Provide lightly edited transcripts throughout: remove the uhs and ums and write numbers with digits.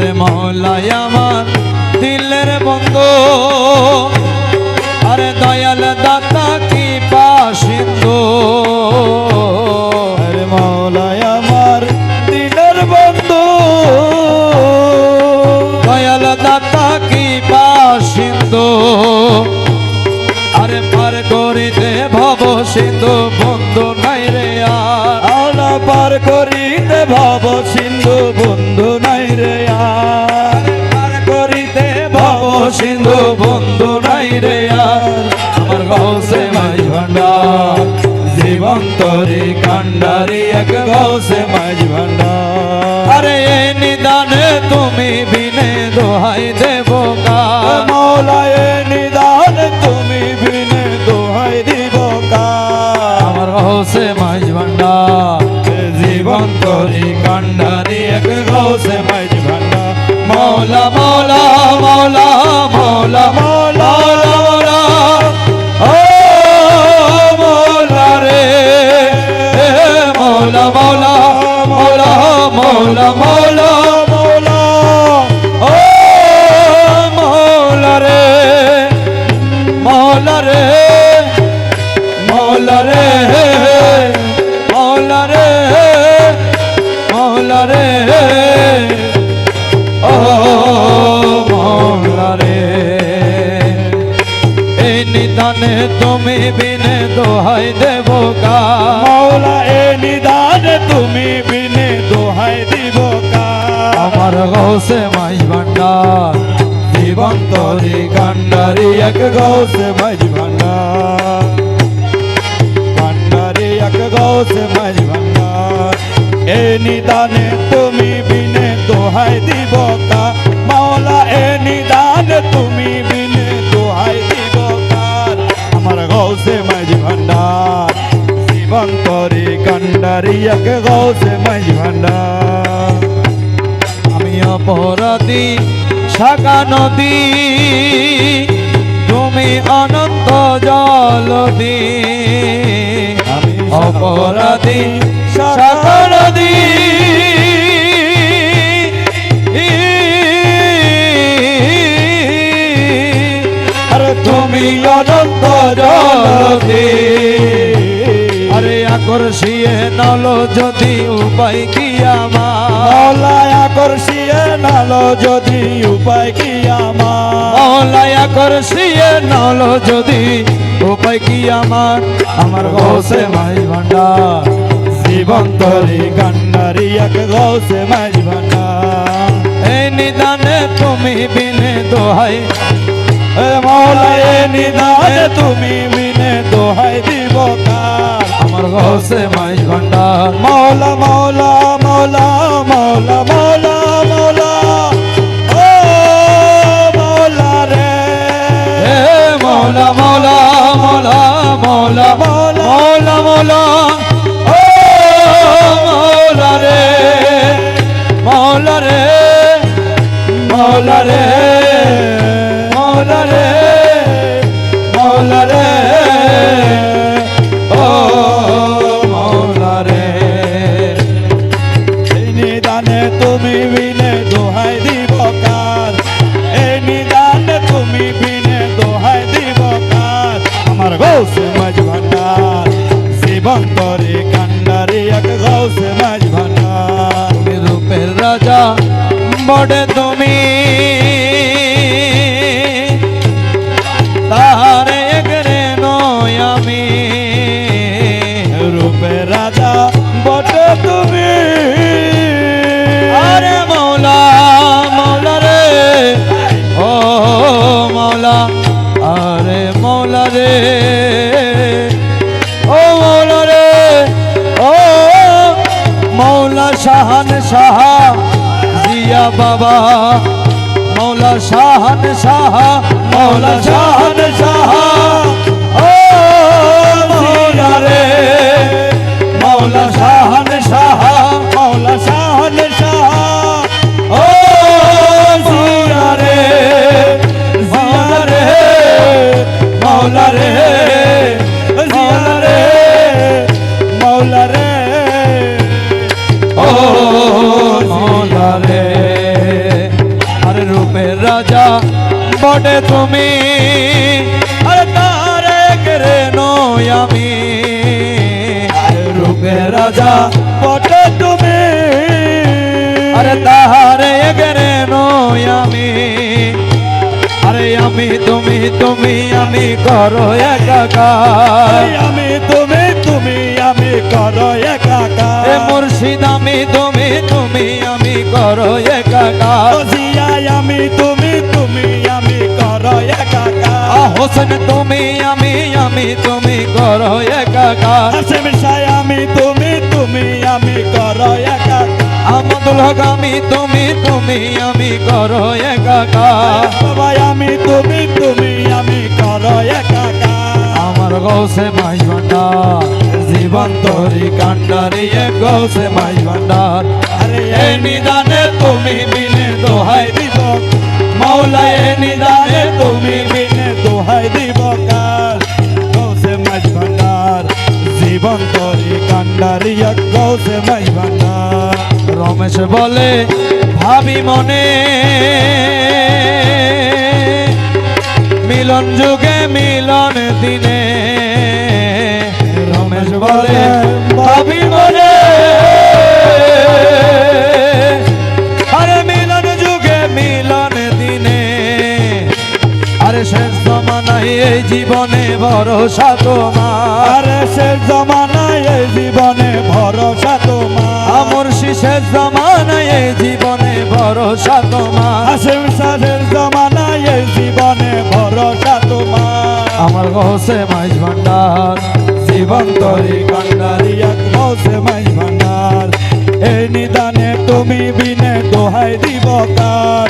আরে মওলাই আমার দিলের বন্ধু, আরে দয়াল দাতা কি পাশিন্দু। আরে মওলাই আমার দিলের বন্ধু, দয়াল দাতা কি পাশিন্দু। আরে পার করিতে ভব সিন্ধু বন্ধু নাই রে আর। আওলা পার করিতে ভব সিন্ধু বন্ধু নাই রে আর। পার করিতে ভব সিন্ধু বন্ধু নাই রে আর। আমার গৌসে মাঝ ভান্ডার জীবন তরি কান্ডারি এক গৌসে মাঝ ভান্ডার। আরে এ নিদানে তুমি বিনে দোহাই দেব কার। মওলাই নিদান তুমি বিনে দোহাই দিব কার। আমার গৌসে মাঝ ভান্ডার জীবন তরি কান্ডারি এক গৌসে মাঝ ভান্ডার। মওলা মওলা মওলা মওলা মওলা মওলা ও মওলা রে মওলা মওলা মওলা মওলা মওলা মওলা ও মওলা রে মওলা রে মওলা রে মওলা রে মওলা রে ও মওলা রে এই নিদানে তুমি বিনে দোহাই দেব কার। মওলা এ নিদান তুমি বিনে দোহাই দিব কার। আমার গৌসে মাঝ ভান্ডার জীবন তরি কান্ডারি এক গৌসে মাঝ ভান্ডার। কান্ডারি এক গৌসে মাঝ ভান্ডার। এ নিদানে তুমি বিনে দোহাই দিব কার। মওলা এ নিদান তুমি বিনে দোহাই দিব কার। আমার গৌসে মাঝ ভান্ডার জীবন তরি কান্ডারি এক গৌসে মাঝ ভান্ডার। আমি অপরাধী শাখা নদী তুমি অনন্ত জলদি। আমি অপরাধী শাখা নদী আরে তুমি অনন্ত জলদি। আরে আকর্ষিয়ে নল যদি উপায় কি আমার। মওলাই আকর্ষিয়ে নালো যদি উপায় কি আমার। মওলাই আকর্ষিয়ে নল যদি উপায় কি আমার। আমার গৌসে মাঝ ভান্ডার জীবন তরি কান্ডারি এক গৌসে মাঝ ভান্ডার। এই নিদানে তুমি বিনে দোহাই। এ মওলাই এ নিদান তুমি বিনে দোহাই দিব কার। আমার গৌসে মাঝ ভান্ডার মওলা মওলা মওলা মওলা মওলা মওলা ও মওলা রে হে মওলা মওলা মওলা মওলা মওলা মওলা ও মওলা রে মওলা রে মওলা রে মওলা রে মওলা রে ও মওলা রে। এই নিদানে তুমি বিনে দোহাই দিব কার। এই নিদানে তুমি বিনে দোহাই দিব কার। আমার গৌসে মাঝ ভান্ডার জীবন তরি কান্ডারি এক গৌসে মাঝ ভান্ডার। তুমি রূপের রাজা বড়ে তুমি তাহার একরে নয় আমি। রূপে রাজা বটে তুমি আরে মওলা মওলা রে ও মওলা আরে মওলা রে ও মওলা রে ও মওলা শাহান শাহ জিয়া বাবা। মওলা শাহান শাহ মওলা শাহান শাহ ও মওলা রে মওলা শাহান শাহ মওলা শাহান শাহ ও জিয়া রে মওলা রে মওলা রে মওলা রে মওলা রে ও মওলা রে রাজা বটে তুমি, আরে তার কেরে নই আমি, রূপের রাজা বটে তুমি, আরে তাহার কেরে নই আমি, আরে আমি তুমি তুমি আমি করো একাকার, আমি তুমি তুমি আমি করো একাকার, এ মুর্শিদ আমি তুমি তুমি আমি করো একাকার, জিয়াই আমি তুমি তুমি আমি করো একাকার, হোসেন তুমি আমি তুমি করো একাকার, হাসেম শাহ আমি তুমি তুমি আমি করো একাকার, আহমদুল হক আমি তুমি আমি করো একাকার, বাবা আমি তুমি তুমি আমি করো একাকার, আমার গৌসে মাই ভান্ডার জীবন তরি কান্ডারি গৌসে মাই ভান্ডার, আরে এই নিদানে তুমি বিনে দোহাই দিব মাওলা, এই নিদানে তুমি বিনে দোহাই দিব কার, গৌসে মাঝ ভান্ডার জীবন তরি কান্ডারিয়া গৌসে মাঝ ভান্ডার, রমেশ বলে ভাবি মনে, মিলন যুগে মিলন দিনে, রমেশ বলে ভাবি মনে, আরে মিলন যুগে মিলন দিনে, আরে শেষ জমানায় এই জীবনে ভরসা তোমার, আরে শেষ জমানায় এই জীবনে ভরসা তোমার, মুর্শিদ শেষ জমানায় এই জীবনে ভরসা তোমার, হাসেম শাহের জমানায় এই জীবনে ভরসা তোমার, আমার গৌসে মাইজ ভান্ডার জীবন তরি কান্ডারি এক গৌসে মাঝ ভান্ডার, এই নিদানে তুমি বিনে দোহাই দিব কার,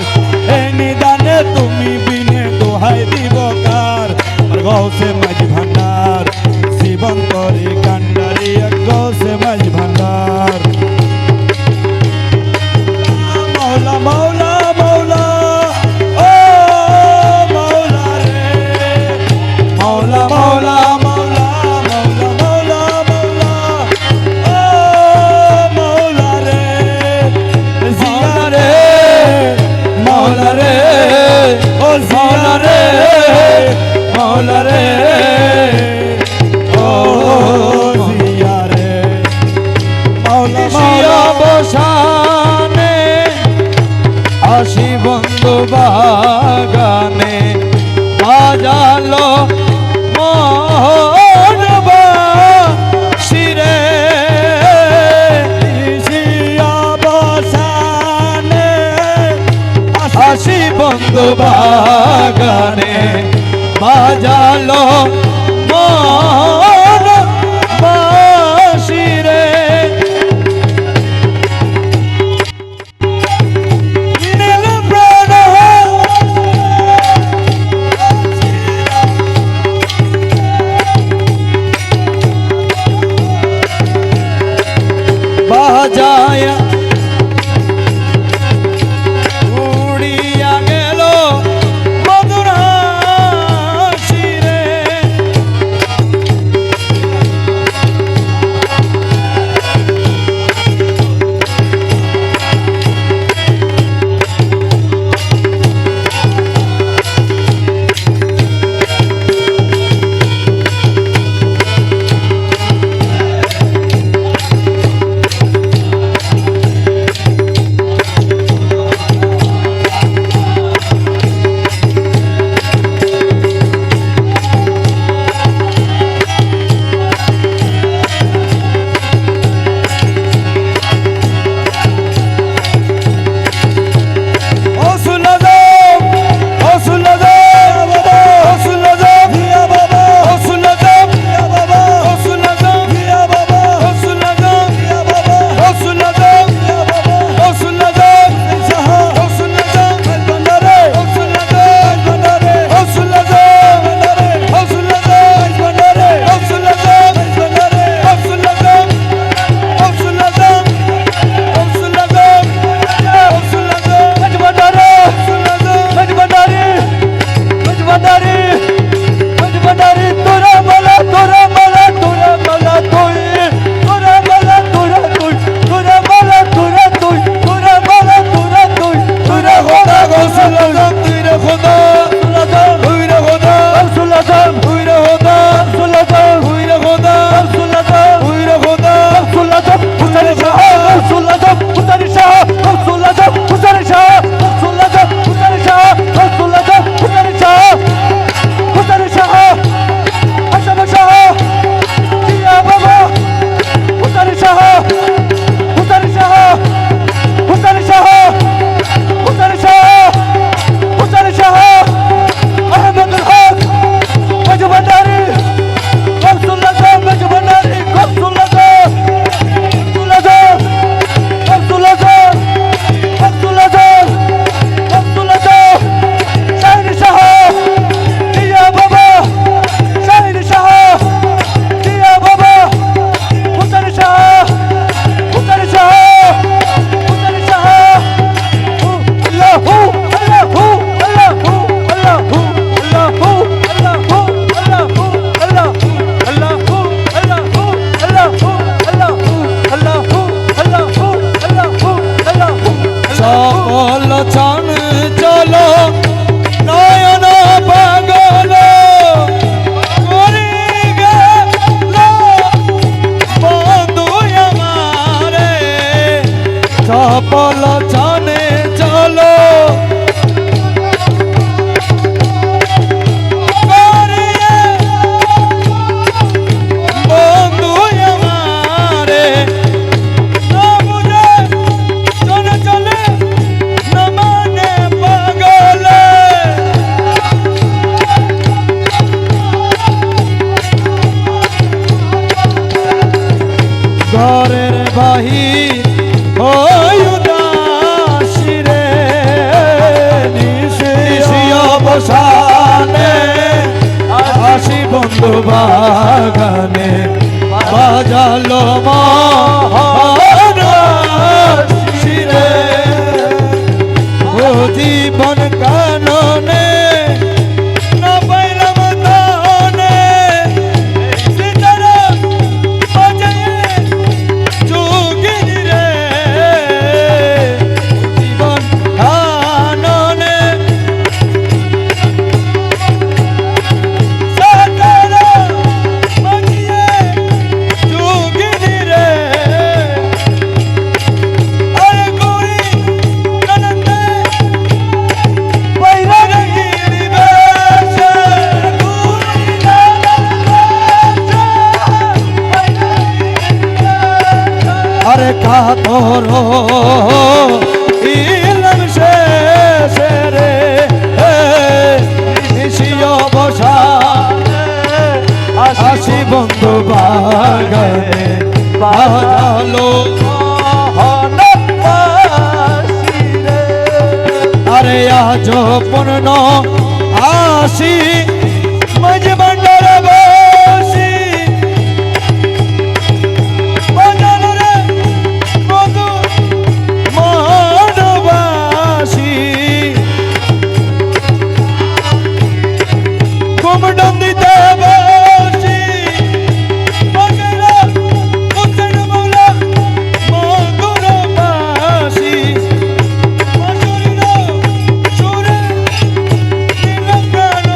এই নিদানে তুমি বিনে দোহাই দিব কার, আর গৌসে মাঝ ভান্ডার জীবন তরি কান্ডারি এক গৌসে মাঝ ভান্ডার, মৌলা মৌলা মৌলা ও মৌলা রে, মাওলা মাওলা মৌলা মৌলা মৌলা মৌলা ও মৌলা রে, জিয়া রে মাওলা রে ও জিয়া রে মাওলা রে ও জিয়া রে, মৌলা শিয়া মৌলা বসানে আসি বন্ধু বাগানে, বাজালো মোহন বাঁশিরে, জিয়া বসানে আসি বন্ধু বাগানে, বাজালো মোহন বাঁশিরে, নীল প্রাণ বাজায় উড়িয়া গেল মধুর হাসি রে, লোচন চলো নয়ন পাগল করে গেল বন্ধু আমারে চপল চনে চলো বন্ধু আমারে না বুঝে চলে চলে না মানে পাগলে ঘরের বাহির ওই উদাসী রে নিশি অবসানে আসি বন্ধু বাগানে বাজালো মহারাশি রে ও জীবন কাননে না পাইলাম দানে সীতারা বাজায়ে যোগিনী রে জীবন কাননে সীতারা বাজায়ে যোগিনী রে আরে গৌরী ননন্দে বাইরা গিরি বেশে গৌরী ননন্দে আরে কাতর ইলম শেষে রে নিশি অবসানে আসি বন্ধু বাগানে বাজালো মহারাশি রে আরে আজ পূর্ণ আসি মাঝ ভান্ডার বসি বাজালো রে বন্ধু মানবাসী কুমডন দিতে বসি বাজালো হুসেন মৌলা মগুরবাসী বাঁশুরির সুরে নীলকান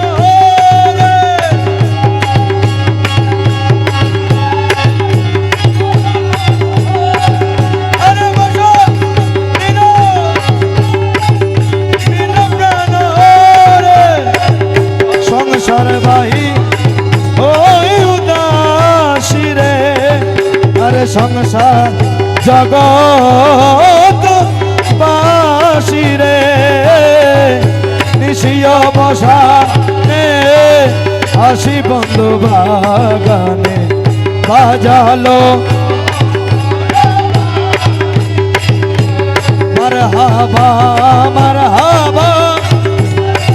রে আরে বসো নীলকান রে সংসার বাহি ওই উদাসী রে আরে সংসার জগৎ বাসী রে নিশি অবসানে আসি বন্ধু বাগানে বাজালো মারহাবা মারহাবা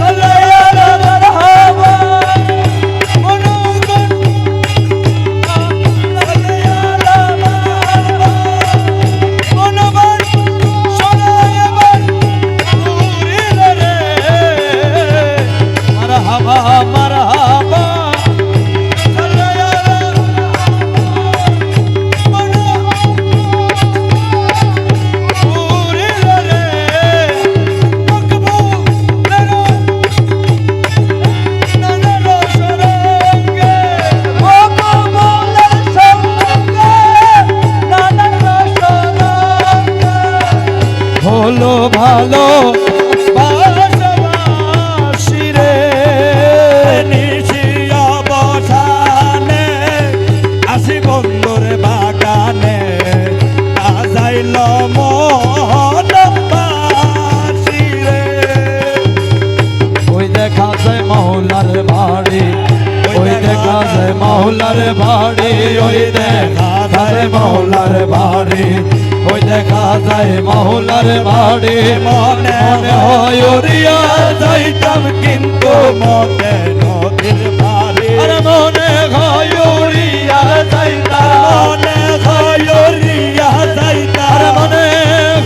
সাল্লাল্লাহু মারহাবা মনুগণ সাল্লাল্লাহু মারহাবা মনবন শোনায়বার পুরিল রে মারহাবা মারহাবা হলো ভালো বাসবাসী রে নিশি অবসানে আসি বন্ধুর বাগানে বাজাইল মহারাশি রে ওই দেখা যায় মহলার বাড়ি ওই দেখা যায় মহলার বাড়ি ওই দেখা যায় মহলার বাড়ি ওই দেখা যায় মহলার বাড়ি মনে মনে হয় উড়িয়া যাইতাম কিন্তু মতে নদীর পারে আরে মনে হয় উড়িয়া যাইতাম মনে খয়রিয়া যাইতা আরে মনে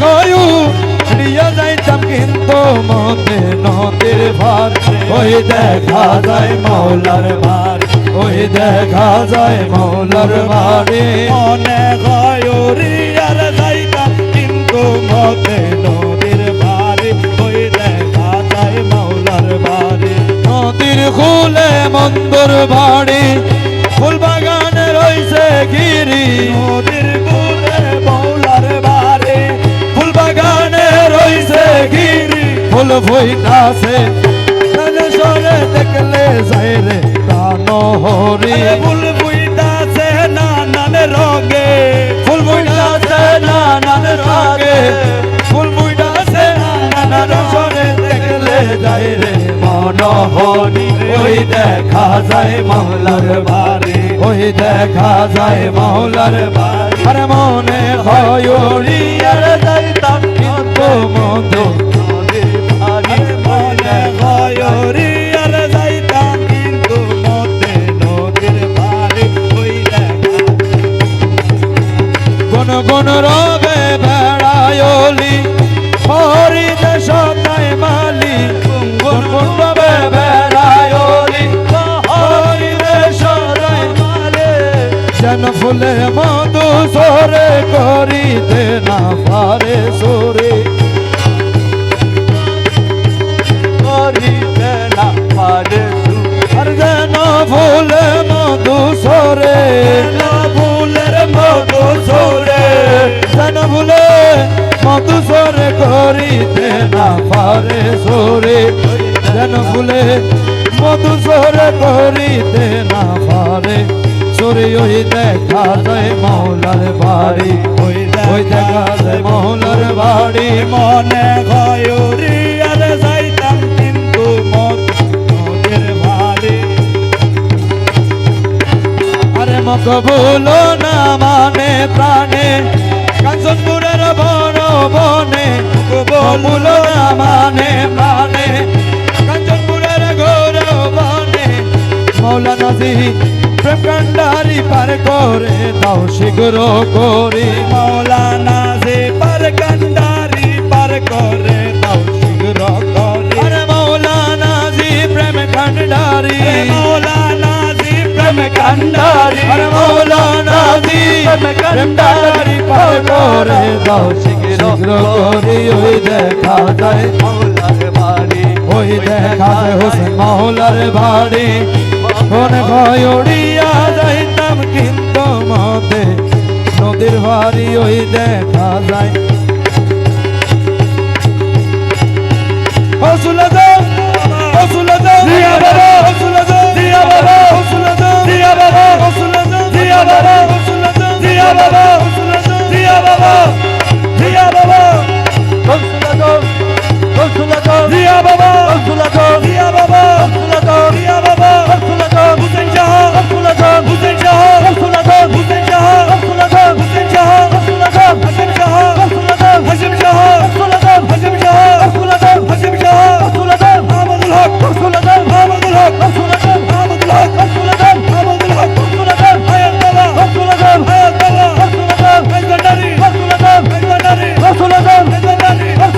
হয় উড়িয়া যাইতাম কিন্তু মতে নদীর ভার ওই দেখা যায় মহলার বাড়ি ওই দেখা যায় মহলার বাড়ি মনে খয়রিয়ার যাইতা কিন্তু মতে নদীর পারে বন্ধুর বাড়ি ফুল বাগানে রইছে গিরি নদীর বুলে মৌলার বাড়ি ফুল বাগানে রইছে গিরি ফুল ফুইতাছে সরে দেখলে যাই রে প্রাণ হরি ফুল বুইতাছে নানান রঙে ফুল ফুইতাছে নানান রঙে ফুল ফুইতাছে নানান সরে দেখলে যাই রে মন হরি ওই দেখা যায় মহলার বাড়ি ওই দেখা যায় মহলার বাড়ি আরে মনে হয় উড়িয়ার যাইতাম কিন্তু মনে মনে গয়রি আর যাইতাম কিন্তু মতে নদীর বাড়ি ওই দেখা কোন কোন রবে বেড়ায়লি হরি দেশ তাই মালি কোন কোন রবে বেড়ায়লি হরি দেশ তাই মালি যেন ফুলে মধু সরে করিতে না পারে সরে করিতে না পারে আর যেন ফুলে মধু সরে ফুলের মধু সরে যেন ফুলে মধু সরে করিতে না পারে সরে যেন ফুলে মধু সরে করিতে না পারে সরে ওই দেখা যায় মহলার বাড়ি ওই দেখা যায় মহলার বাড়ি মনে গয়রি আর যাইতাম কিন্তু মতে নদীর বাড়ি আরে মকবুল না মানে প্রাণে কাঞ্চনপুরের বন বনে মকবুল না মানে প্রাণে কাঞ্চনপুরের গৌরব বনে মৌলানাজি প্রেম কান্ডারি পার করে দাও শীঘ্র করি মৌলানা যে পার কান্ডারি পার করে দাও শীঘ্র করে আরে মৌলানাজি প্রেম কান্ডারি মৌলানা যে প্রেম কান্ডারি আরে মৌলানাজি প্রেম কান্ডারি পার করে দাও শীঘ্র করি ওই দেখা যায় মৌলার বাড়ি ওই দেখা যায় হোসেন মহলার বাড়ি কোন ভয় উড়িয়া যাইতাম কিন্তু মতে নদীর বাড়ি ওই দেখা যায় হসুল যাও হসুল যাও দিয়া বাবা হসুল যাও দিয়া বাবা হসুল যাও দিয়া বাবা হসুল যাও দিয়া বাবা হসুল যাও দিয়া বাবা হসুল যাও দিয়া বাবা দিয়া বাবা হসুল যাও হসুল যাও দিয়া বাবা হসুল যাও দিয়া বাবা হসুল যাও দিয়া বাবা হসুল যাও হুসেন শাহ হসুল যাও হুসেন শাহ হসুল যাও হুসেন শাহ হসুল যাও হুসেন শাহ হসুল যাও হাসিম শাহ হসুল যাও হাসিম শাহ হসুল যাও হাসিম শাহ হসুল যাও হাসিম শাহ হসুল যাও আহমদুল হক হসুল যাও আহমদুল হক হসুল যাও আহমদুল হক হসুল যাও আহমদুল হক হসুল যাও হায়াত বাবা হসুল যাও হায়াত বাবা হসুল যাও হাজবান্ডারি হসুল যাও হাজবান্ডারি হসুল যাও হাজবান্ডারি হসুল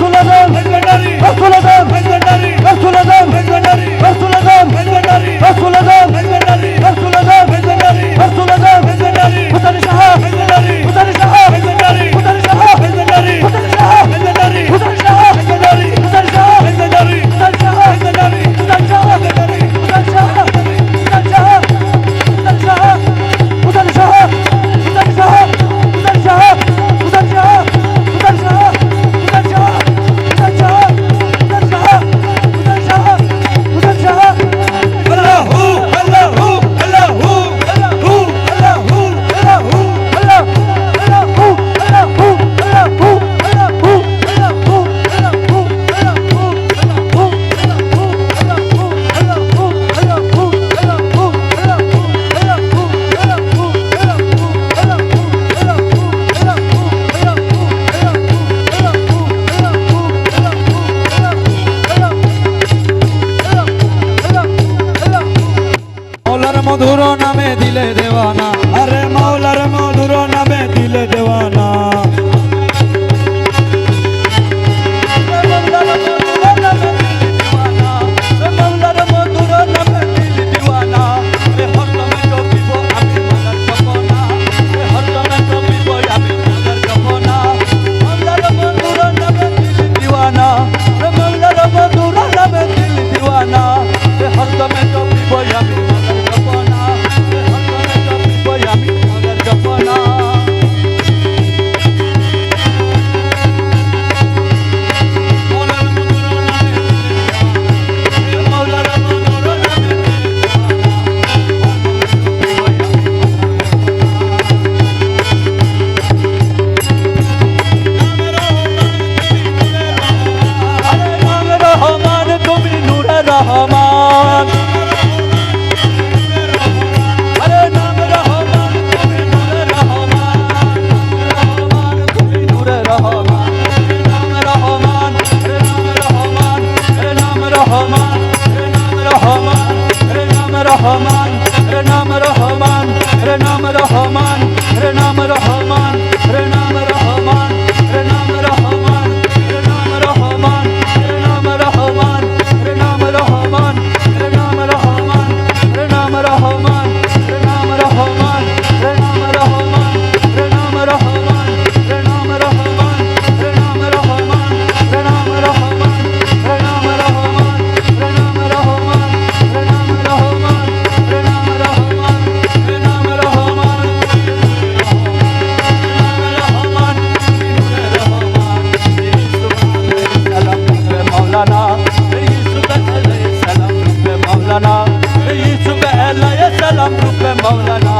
যাও হাজবান্ডারি মাওলানা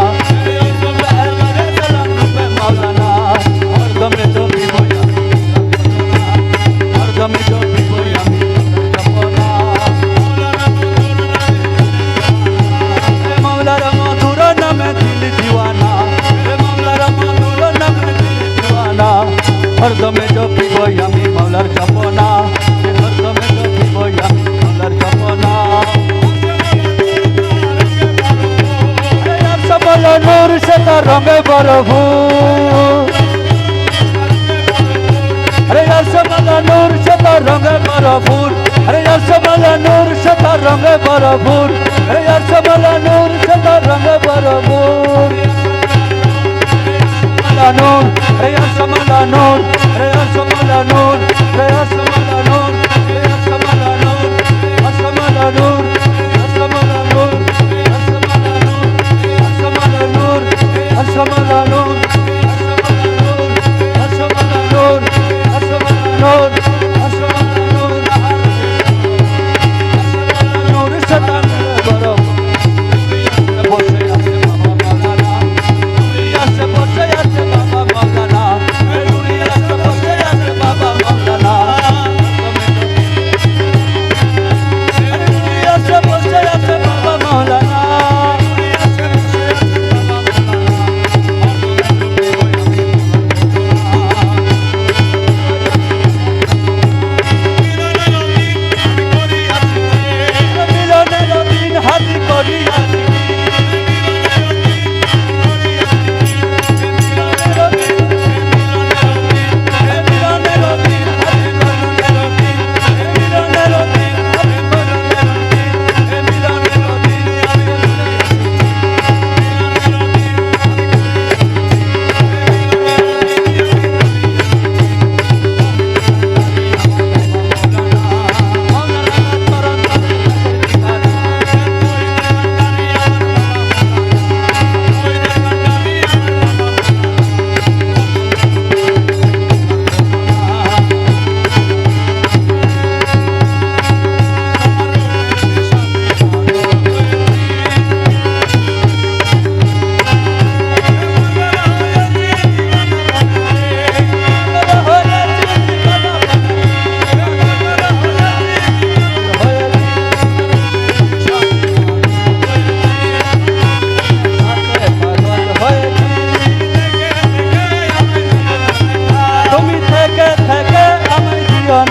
সালাম রূপে মাওলানা হরদমে জপিব আমি হরদমে জপিব আমি জপনা মাওলার মধুর নামে দিল দিওয়ানা মাওলার মধুর নামে দিল দিওয়ানা হরদমে জপিব আমি মাওলার জপনা হরদমে জপিব আমি মাওলার জপনা সবল নূর সে তার রঙে ভরপুর अरे यार सबला नूर शता रंग भरपूर अरे यार सबला नूर शता रंग भरपूर अरे यार सबला नूर शता रंग भरपूर नूर अरे यार सबला नूर अरे यार सबला नूर अरे यार सबला नूर अरे यार सबला नूर असमला नूर असमला नूर असमला नूर असमला नूर असमला नूर असमला नूर नूर नूर नूर शतान बरो बसे आसे बाबा मौलाना आसे बसे आसे बाबा मौलाना आसे बसे आसे बाबा मौलाना आसे बसे आसे बाबा मौलाना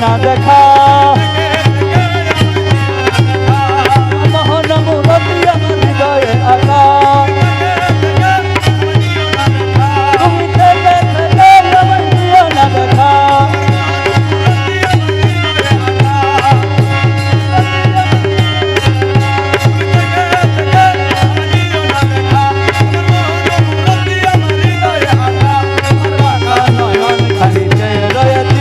না দেখা মোহন মুরতি আমার হৃদয়ে আকা তুমি থেকে থেকে আমার দিও না দেখা খালি চেয়ে রয়েছি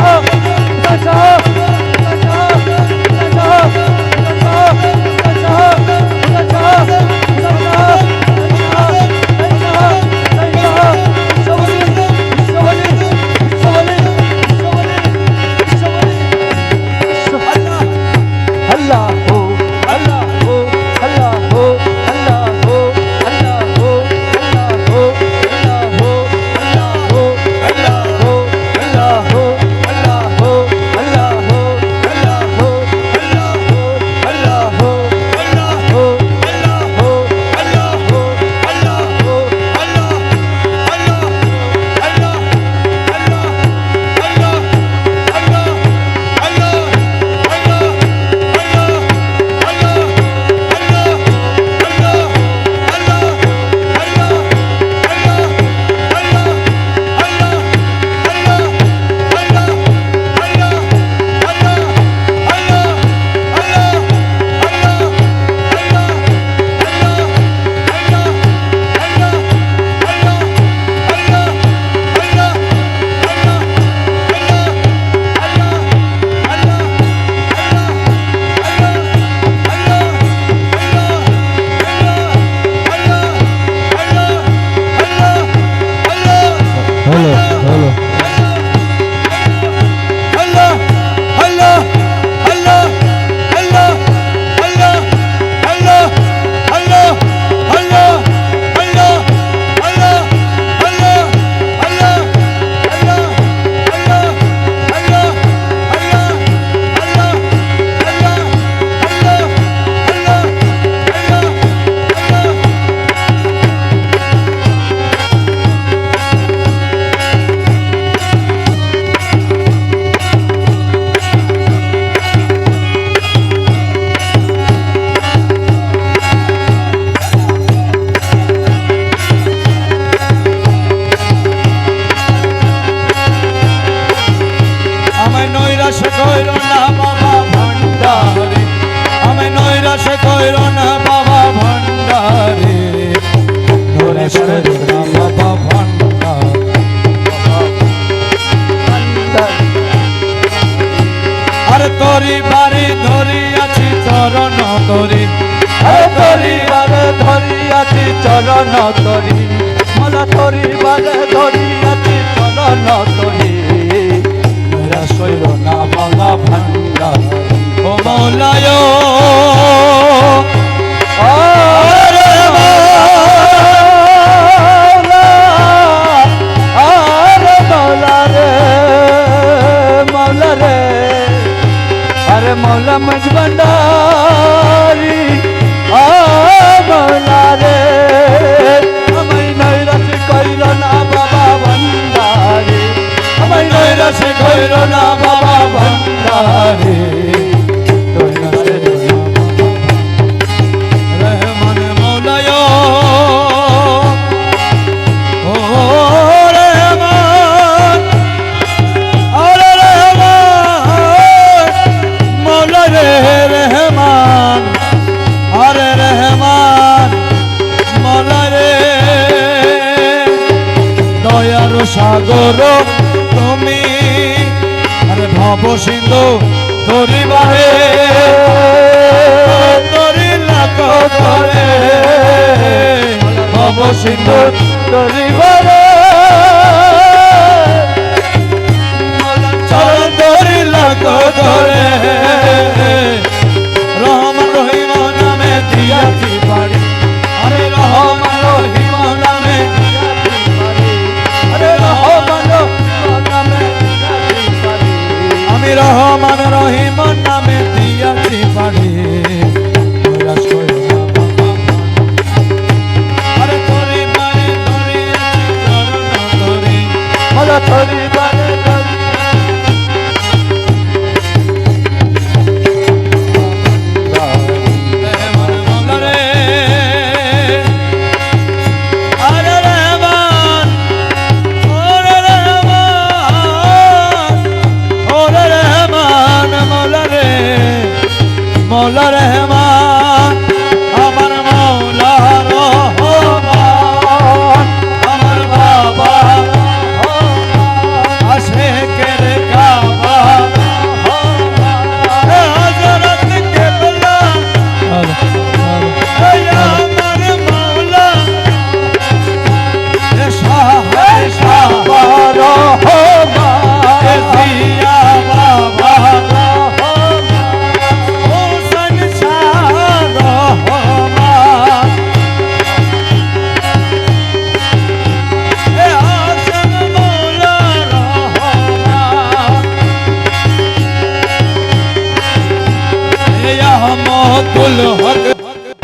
Oh তরি তরি বারে ধরিয়াছি চরণ তরি মালা তরি বারে ধরিয়াছি চরণ তরি রসইল না মালা ভান্ডার ও মৌলায় আরে মাওলা আরে মাওলা রে মাওলা রে আরে মাওলা মজ ভান্ডারি আ মাওলা রে আমায় নৈরাশ কইল না বাবা ভান্ডারি আমায় নৈরাশ কইল না বাবা ভান্ডারি রহমান মৌলায় ও রহমান আরে রহমান মৌলা রে রহমান আরে রহমান মৌলা রে দয়ার সাগর তুমি আরে ভব সিন্ধু ধরিবারে লাখ ধরে ভব সিন্ধু তরিবারে চরণ ধরি লাখ ধরে রহমান রহিম নামে দিয়াছি বাড়ি আরে রহমান রহিম নামে আরে রহমান নামে আমি রহমান রহিম নামে দিয়াছি বাড়ি কৈলাস কইরা বাবা। আরে তোরে বারে ধরে আছি চরণ ধরে মালা তরিবারে রহমান মৌলা রে আরে রহমান ওরে রহমান ওরে রহমান মৌলা রে মৌলা রহমান আমার মৌলা রহমান আমার বাবা আশেকের কাবা হযরত কেবলা এই আমার মৌলা এ শাহ রহমান এ জিয়া বাবা হোসেন শাহ রহমান এ হাসান মৌলা রহমান এ আহমদুল হক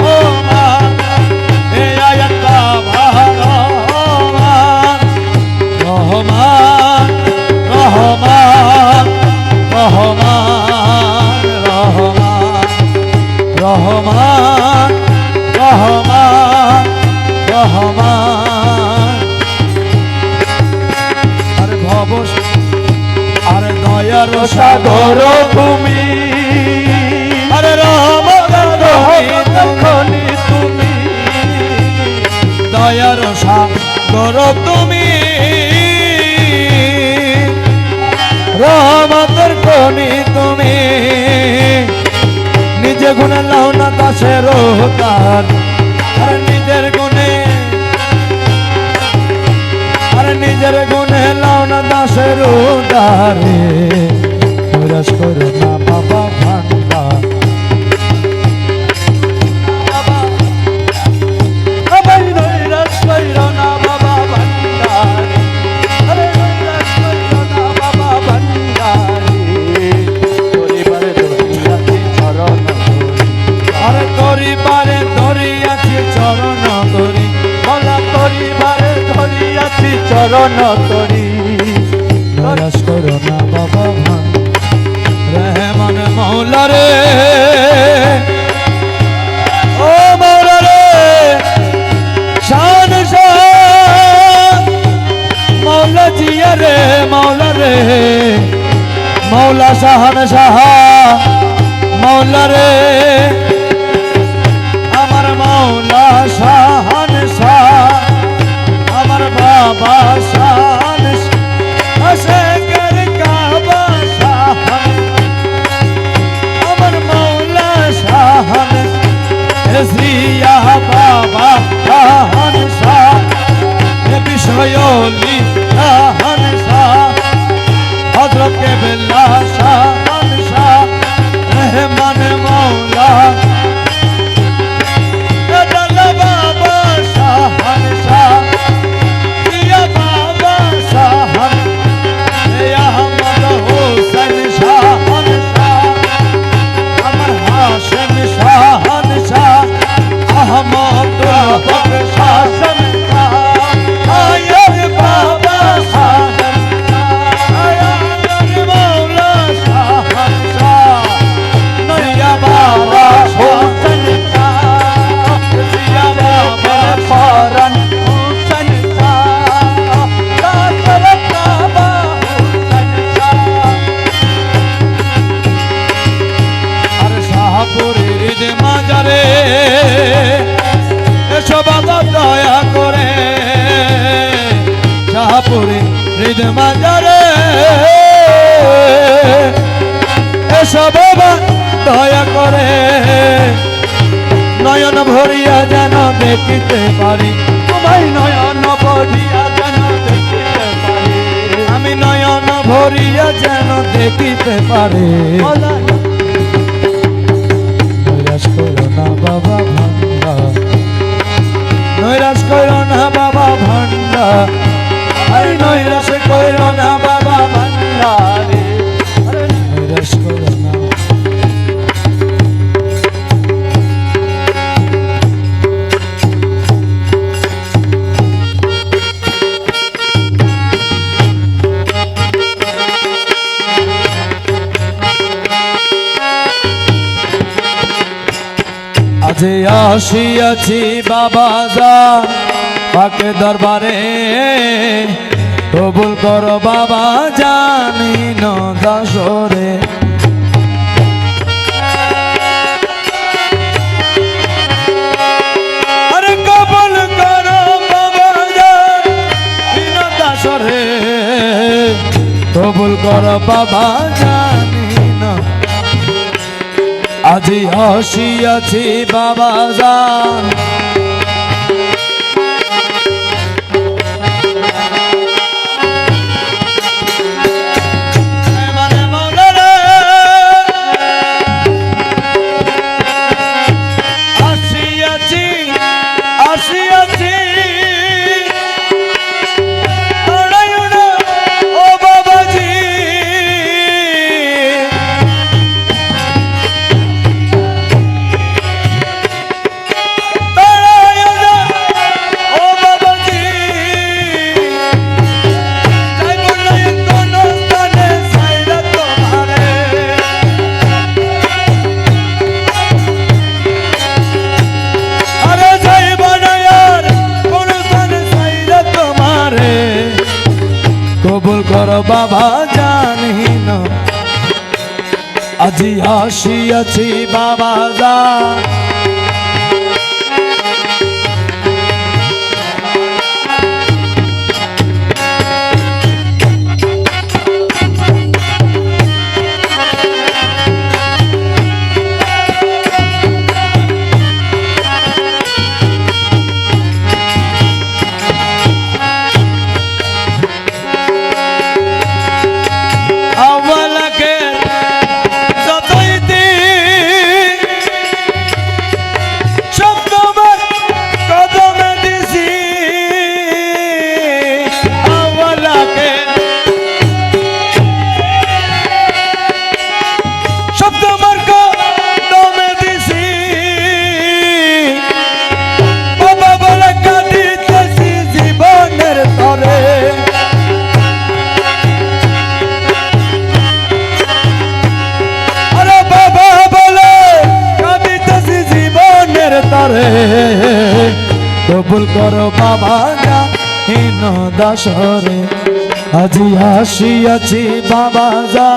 রহমান এ আয়াত বাবা রহমান রহমান রহমান রহমান রহমান রহমান রহমান আরে ভব আরে দয়ার সাগর তুমি আরে রহমান খনি তুমি দয়ার সাগর তুমি রহমতের খনি তুমি নিজে গুণে লাও না দাসের দান আর নিজের গুণে আর নিজের গুণে লাও না দাসের উদারে কৈলাস করো না বাবা ভান্ডার আমায় নৈরাশ কইল না বাবা ভান্ডারি আরে নৈরাশ কইল না বাবা ভান্ডারি তরিবারে ধরিয়াছি চরণ আরে তোরি পারে ধরিয়াছি চরণ ধরি মালা তরিবারে ধরিয়াছি চরণ তরি কৈলাস করো না বাবা ভান রহমান মৌলা রে ও মৌলা রে শান শান মৌলা জিয়া রে মৌলা রে মৌলা শাহান শাহ মৌলা রে আমার মৌলা শাহান শাহ আমার বাবা শাহান আশেকের কাবা শাহান আমার মৌলা শাহান অলি শাহানশাহ হযরত কেবলা শাহানশাহ রহমান মওলা এডালা বাবা শাহানশাহ জিয়া বাবা শাহান আহমদ হোসেন শাহানশাহ আমার হাশেম শাহানশাহ আহমদ হক শাহানশাহ আয়ের বাবা শাহানশাহ আয়ার মওলা শাহানশাহ নয়া বাবা হোসেন শাহ জিয়া বাবা পরান হোসেন শাহ কাতর বাবা হোসেন শাহ আর শাহপুরের ঈদ মাজারে এসো বাবা দয়া করে শাহপুরের ঈদ মাজারে এসো বাবা দয়া করে নয়ন ভরিয়া যেন দেখিতে পারি তোমায় নয়ন বধিয়া যেন দেখিতে পারি আমি নয়ন ভরিয়া যেন দেখিতে পারি মৌলা নৈরাশ করো না বাবা ভান্ডা নৈরাশ করো না বাবা ভান্ডা আরে নৈরাশ করো না বাবা ভান্ডা রে আরে নৈরাশ করো না আজ আসিয়াছি বাবা যা পাকে দরবারে কবুল করো বাবা জানি ন দাসরে আরে কবুল করো বাবা জানি ন দাসরে কবুল করো বাবা জানি না আজি আসিয়াছি বাবা জান মানে মৌলা রে, আসিয়াছি আসিয়াছি দাঁড়াইও না ও বাবাজি কবুল করো বাবা জানি না আজি আসিয়াছি বাবা যা আওয়ালাকে যতই দিন সব তোমার কদমে দিছি আওয়ালাকে সব তোমার কদমে দিছি বাবা বলে কাঁদিতেছি জীবনের তরে তারে কবুল করো বাবা জাহিন দাসরে আজি আসিয়াছি বাবা যা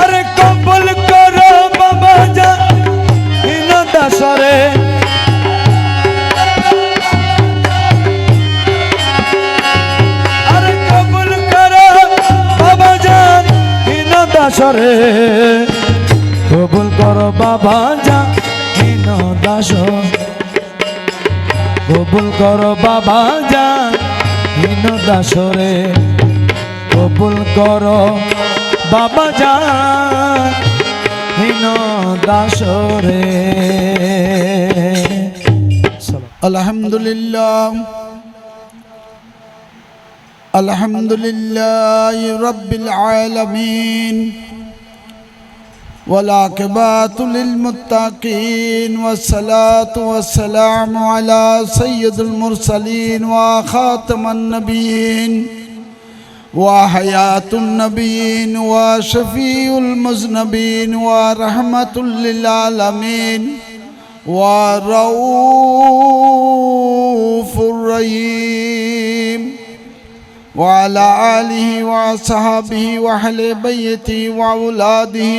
আরে কবুল করো বাবা জাহিন দাসরে দাসরে কবুল কর বাবা যা হীন দাস কবুল কর বাবা যা হীন দাসরে কবুল কর বাবা যা হীন দাসরে আলহামদুলিল্লাহ আলহামদুলিল্লাহ রাব্বিল আলামিন والعاقبة للمتقين والصلاة والسلام على سيد المرسلين وخاتم النبيين وحياة النبيين وشفيع المذنبين ورحمة للعالمين ورؤوف الرحيم وعلى آله وصحبه وأهل بيته وأولاده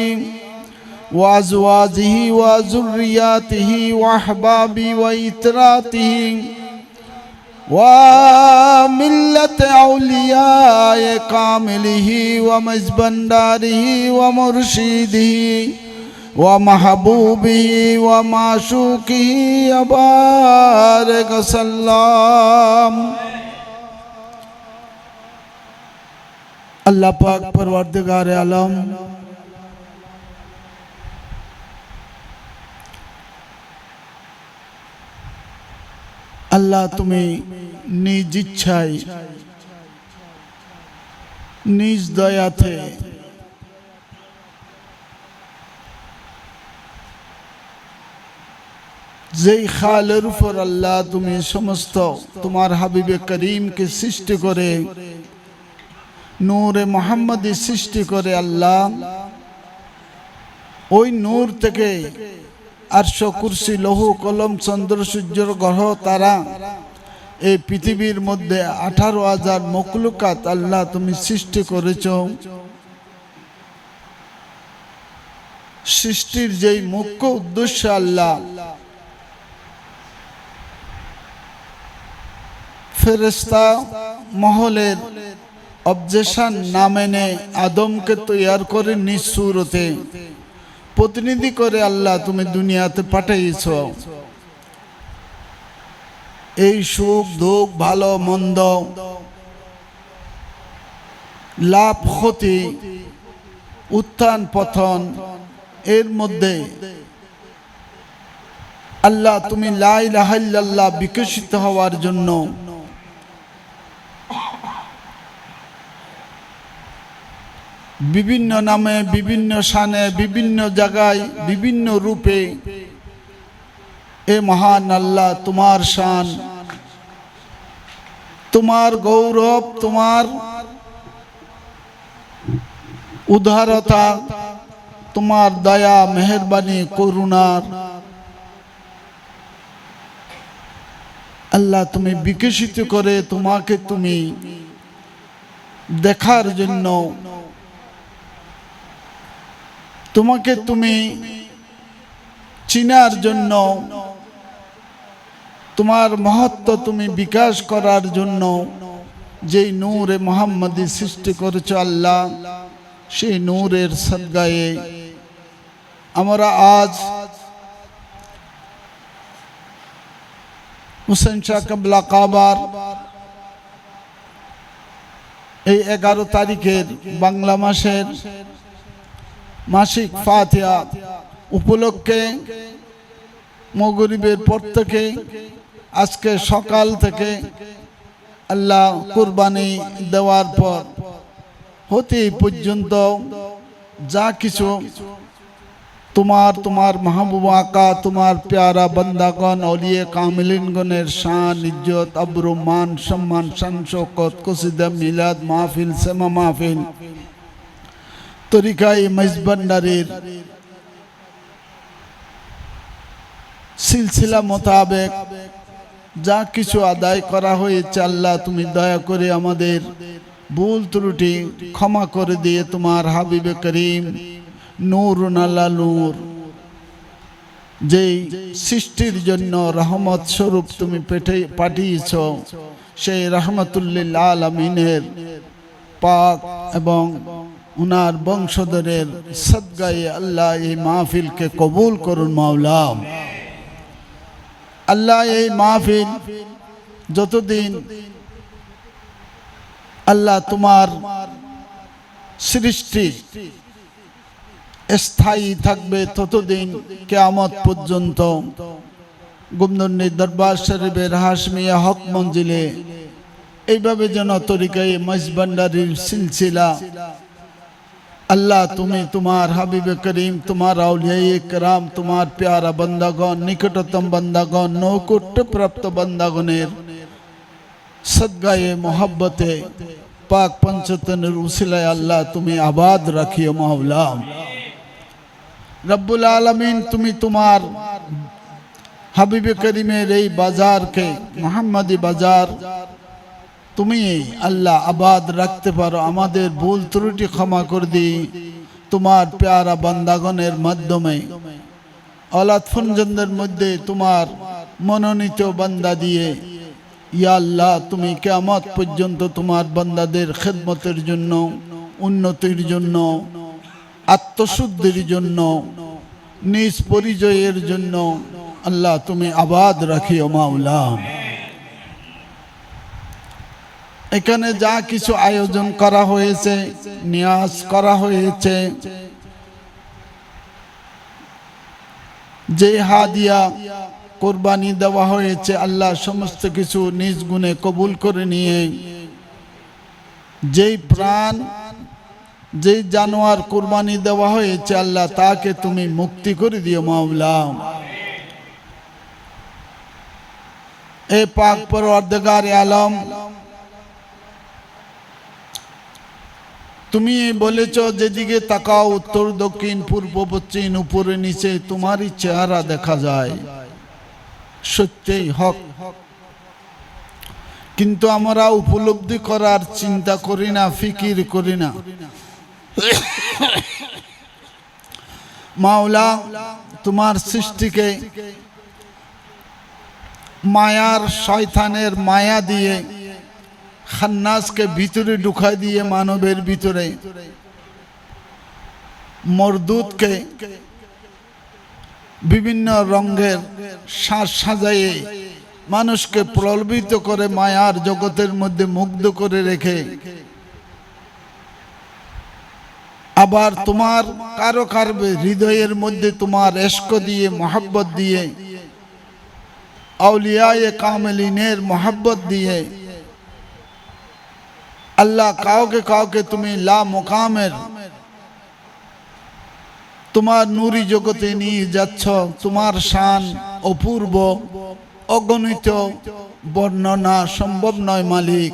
وأزواجه وذرياته وأحبابه وإتراته وملة أولياء كامله ومزبنداره ومرشده ومحبوبه ومعشوقه وبارك وسلم अल्लाह पाक परवरदिगार आलम আল্লাহ তুমি নিজ ইচ্ছায় নিজ দয়াতে যেই খালের উপর আল্লাহ তুমি সমস্ত তোমার হাবিবে করিমকে সৃষ্টি করে নূরে মোহাম্মদী সৃষ্টি করে আল্লাহ ওই নূর থেকে আরশ কুরসি লৌহ কলম চন্দ্র সূর্য গ্রহ তারা এই পৃথিবীর মধ্যে 18,000 মখলুকাত আল্লাহ তুমি সৃষ্টি করেছো। সৃষ্টির যেই মুখ্য উদ্দেশ্য আল্লাহ ফেরেশতা মহলের অবজেকশন না মেনে আদমকে তৈয়ার করে নিজ সুরতে প্রতিনিধি করে আল্লাহ তুমি দুনিয়াতে পাঠাইছ। এই সুখ দুঃখ ভালো মন্দ লাভ ক্ষতি উত্থান পতন এর মধ্যে আল্লাহ তুমি লা ইলাহা ইল্লাল্লাহ বিকশিত হওয়ার জন্য বিভিন্ন নামে বিভিন্ন শানে বিভিন্ন জায়গায় বিভিন্ন রূপে এ মহান আল্লাহ তোমার শান তোমার গৌরব তোমার উদারতা তোমার দয়া মেহেরবানি করুণার আল্লাহ তুমি বিকশিত করে তোমাকে তুমি দেখার জন্য তোমাকে তুমি চিনার জন্য তোমার মহত্ব তুমি বিকাশ করার জন্য যেই নূরে মুহাম্মদী সৃষ্টি করেছো আল্লাহ সেই নূরের সদগায়ে আমরা আজ হুসেন শাহ কাবলা কাবার এই 11 তারিখের বাংলা মাসের মাসিক ফাতিহা উপলক্ষে মাগরিবের পর থেকে আজকে সকাল থেকে আল্লাহ কুরবানি দেওয়ার পর হতে পর্যন্ত যা কিছু তোমার মাহবুব আকা তোমার প্যারা বান্দাগণ আউলিয়া কামিলিনগণের শান ইজ্জত আবরু মান সম্মান শান শওকত কসিদা মিলাদ মাহফিল সেমা মাহফিল তরিকায়ে মেজবান্ডারির সিলসিলা মোতাবেক যা কিছু আদায় করা হয়েছে আল্লাহ তুমি দয়া করে আমাদের ভুল ত্রুটি ক্ষমা করে দিয়ে তোমার হাবিবে করিম নূরুন আলা নূর যেই সৃষ্টির জন্য রহমত স্বরূপ তুমি পাঠিয়েছ সেই রহমতুল্লিল আলামিনের পাক এবং উনার বংশধরের সদকায়ে আল্লাহ এই মাহফিলকে কবুল করুন মাওলা। আল্লাহ এই মাহফিল যতদিন আল্লাহ তোমার সৃষ্টি স্থায়ী থাকবে ততদিন কিয়ামত পর্যন্ত গুমদুন্নি দরবার শরীফের হাশমিয়া হক মঞ্জিলে এইভাবে যেন তরিকায়ে মজভান্ডারির সিলসিলা আল্লাহ তুমি তোমার হাবিবে করিম তোমার আউলিয়ায়ে কেরাম তোমার প্যারা বান্দাগণ নিকটতম বান্দাগণ নৈকট্য প্রাপ্ত বান্দাগণের সদকায়ে মোহাব্বতে পাক পঞ্চতনের উসিলায় আল্লাহ তুমি আবাদ রাখিও মাওলা। রব্বুল আলামিন তুমি তোমার হাবিবে করিমের এই বাজারকে মোহাম্মদী বাজার তুমি আল্লাহ আবাদ রাখতে পারো। আমাদের ভুল ত্রুটি ক্ষমা করে দি তোমার প্যারা বান্দাগণের মাধ্যমে আওলাদ ফরজন্দের মধ্যে তোমার মনোনীত বান্দা দিয়ে ইয়া আল্লাহ তুমি কিয়ামত পর্যন্ত তোমার বান্দাদের খেদমতের জন্য, উন্নতির জন্য, আত্মশুদ্ধির জন্য, নিজ পরিচয়ের জন্য আল্লাহ তুমি আবাদ রাখিও মাওলা। এখানে যা কিছু আয়োজন করা হয়েছে, নিয়াজ করা হয়েছে, যে হাদিয়া কোরবানি দেওয়া হয়েছে আল্লাহ সমস্ত কিছু নিজ গুণে কবুল করে নিয়ে যেই প্রাণ যেই জানোয়ার কোরবানি দেওয়া হয়েছে আল্লাহ তাকে তুমি মুক্তি করে দিও মাওলা। এ পাক পরওয়ারদিগারে আলম তুমি বলেছো যেদিকে তাকাও উত্তর দক্ষিণ পূর্ব পশ্চিম উপরে নিচে তোমারই চেহারা দেখা যায়, সত্যই হক। কিন্তু আমরা উপলব্ধি করার চিন্তা করি না, ফিকির করি না। মাওলা তোমার সৃষ্টিকে মায়ার শয়তানের মায়া দিয়ে খান্নাসকে ভিতরে ঢুকাই দিয়ে মানবের ভিতরে মরদুদকে বিভিন্ন রঙের সাজ সাজাইয়ে মানুষকে প্রলোভিত করে মায়ার জগতের মধ্যে মুগ্ধ করে রেখে আবার তোমার কারো কারো হৃদয়ের মধ্যে তোমার ইশক দিয়ে মোহাব্বত দিয়ে আউলিয়ায়ে কামিলিনের মোহাব্বত দিয়ে আল্লাহ কাউকে কাউকে তুমি লা মুকামের তোমার নূরি জগতে নিয়ে যাচ্ছ। তোমার শান অপূর্ব, অগণিত, বর্ণনা সম্ভব নয় মালিক।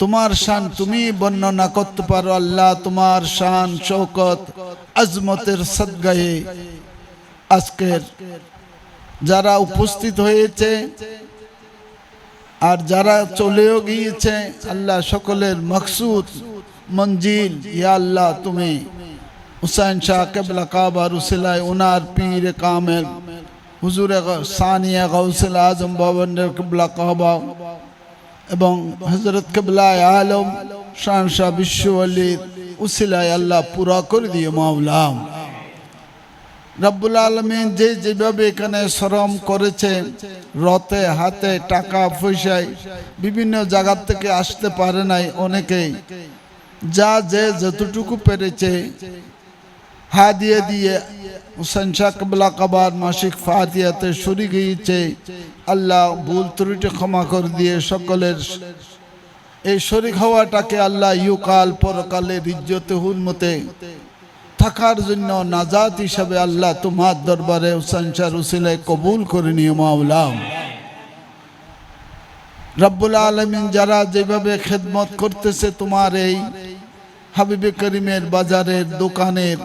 তোমার শান তুমি বর্ণনা করতে পারো আল্লাহ। তোমার শান শৌকত আজমতের সদকায়ে আজকের যারা উপস্থিত হয়েছে আর যারা চলেও গিয়েছে আল্লাহ সকলের মকসুদ মঞ্জিল ইয়া আল্লাহ তুমি হুসাইন শাহ কেবলা কাবার উসিলায় উনার পীর কামেল হুজুর সানিয়া গাউসুল আজম বাবন্ডার কেবলা কাবা এবং হযরত কেবলা আলম শাহ বিশ্ব ওয়ালির উসিলায় আল্লাহ পুরা করে দিও মাওলা। রব্বুল আলামিন যে যেভাবে এখানে শ্রম করেছে, রতে হাতে টাকা পয়সায় বিভিন্ন জায়গা থেকে আসতে পারে নাই অনেকেই, যা যে যতটুকু পেরেছে হাদিয়া দিয়ে হুসাইন শাহ কেবলা কাবার মাসিক ফাতিহাতে শরীক হয়েছে। আল্লাহ ভুল ত্রুটি ক্ষমা করে দিয়ে সকলের এই শরীক হওয়াটাকে আল্লাহ ইউকাল পরকালের ইজ্জতে হুরমতে থাকার জন্য নাজাত হিসাবে আল্লাহ তোমার দরবারে হুসাইন শাহর উসিলায় কবুল করে নিও মাওলা। রব্বুল আলামিন যারা যেভাবে খেদমত করতেছে তোমার এই হাবিবে করিমের বাজারের দোকানের